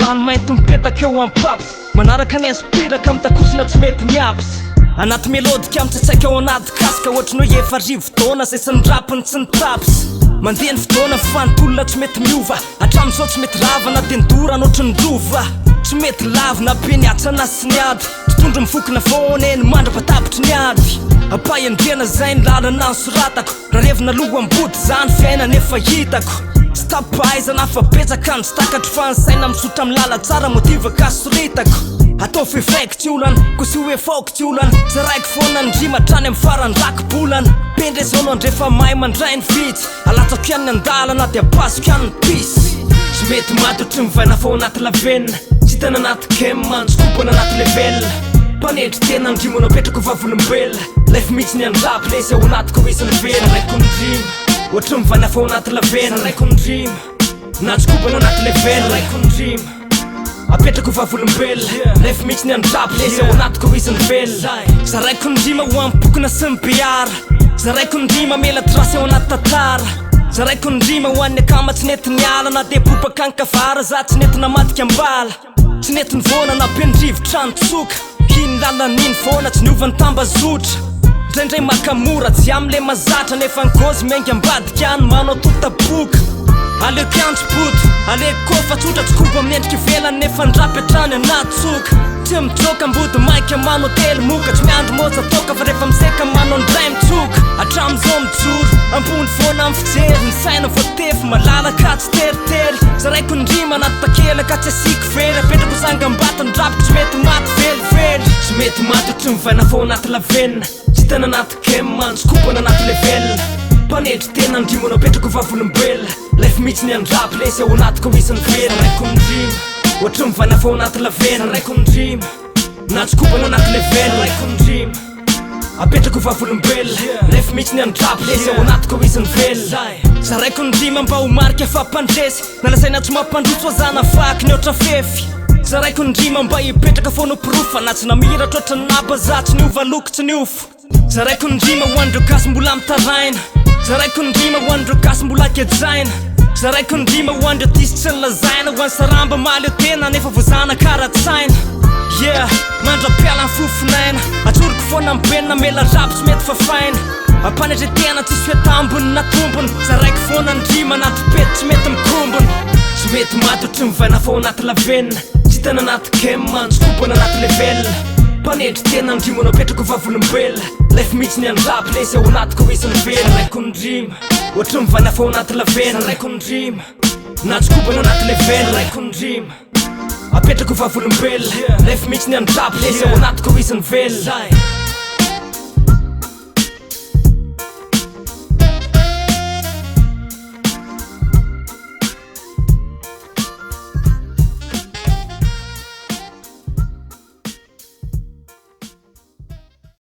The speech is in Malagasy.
rano mainty mipetaka eo ampapy manaraka ny inspirakaamitakosina tsy mety miabsy anaty melodika mitsatsaika ao anaty kasika ohatrany hoe efa rivo taona zay sy nirapiny tsy nitapsy mandeha ny fotoana fanontolona tsy mety miova hatramizao tsy mety ravana de ndorana ohatry ny rova tsy mety lavina peniatsana sy ny ady totondro mifokina foana eny mandra-patapitry ny ady apaiandriana zay ny lalana ny soratako raha revina loha ambody zany fiaina nefa hitako tsy tapaizana fa betsaka ny tsy takatry fa nysaina misotra amin'ny lala tsara motivaka soritako atao fefaiky tsy olana ko sy hoe faoky tsy olana Zaraiko foana ny Rima trany amin'ny farany raky-bolana pendresao no andrefa mahay mandray ny vitsy alatsako ihany ny andalana de apasoko ihany ny pisy tsy mety maty ohatry mivaina fao anaty lavenina tsy tana anaty kemma ntsokopana anaty level mpanetry tena ny Rima napetrako vavolombela lefa mihitsy ny andrapy lesy ao anaty korisiny vela Zaraiko ny Rima ohatry mivaina fao anaty lavena Zaraiko ny Rima natsokopana anaty level Zaraiko ny Rima apetrako vavolombela lefa mihitsy ny andrapy lesy ao anaty korisiny vela Zaraiko ny Rima ho ampokona sy mipiara Zaraiko ny Rima mela trasy ao anaty tantara Zaraiko ny Rima ho an'ny akama tsy nety ny ala na de bobaka ankavara za tsy nety namadika ambala tsy nety ny vona na penirivotra ny tsoka hiny lalan'iny foana tsy niova ny tambazotra ndraindray makamora tsy am'le mazatra nefa nygozy miaingy ambadika any manao totaboka aleko antsy-poto aleko kofa tsotra tsy kombo amin'ny endriky velany nefa ndrapy atrany anaty tsoka tsy mitroka ambody maika manao telo moka tsy miandro moja toka fa rehefa miseka manao ndray mitsoka hatramizao mijoro ambony foana amin'ny fijery ny saina voatefy malalaka tsy teritery Zaraiko ny Rima anaty takelaka tsy asiky very apetrako sangam-bata ndrapiko tsy mety maty velively tsy mety maty ohatry mivaina fao anaty lavenina tsy tana anaty kemma ntsokopana anaty level mpanetry tena ny Rima napetrako vavolombela lefa mihitsy ny andrapy lesy ao anaty korisiny vela Zaraiko ny Rima ohatry mivaina fao anaty lavena Zaraiko ny Rima natsokopana anaty level Zaraiko ny Rima apetrako vavolombela lefa mihitsy ny andrapy lesy ao anaty korisiny vela Zaraiko ny Rima mba ho marika fampandresy nalasaina tsy mampandrotsy azana vaky ny oatra fefy Zaraiko ny Rima mba hipetraka foana pirofo na tsy namiratra oatra ny naba za tsy niova loko tsy niofo Zaraiko ny Rima ho an'ireo gasy mbola mitaraina Zaraiko ny Rima ho an'ireo gasy mbola kejaina Zaraiko ny Rima ho an'ireo tisy tsy nilazaina ho an'ny saramba maly eo tena nefa vozana karatsaina yeah mandra-piala ny fofinaina atsoriko foana mipenina mela rapy tsy mety fafaina ampanetry tena tsisy fiatambony na tombony Zaraiko foana ny Rima anaty pety tsy mety mikombony tsy mety maty ohatry mivaina fao anaty lavenina tsy tana anaty kemma ntsokopana anaty level mpanetry tena ny Rima napetrako vavolombela lefa mihitsy ny andrapy lesy ao anaty korisiny vela Zaraiko ny Rima ohatry mivaina fao anaty lavena Zaraiko ny Rima natsokopana anaty level Zaraiko ny Rima apetrako vavolombela lefa mihitsy ny andrapy lesy ao anaty korisiny vela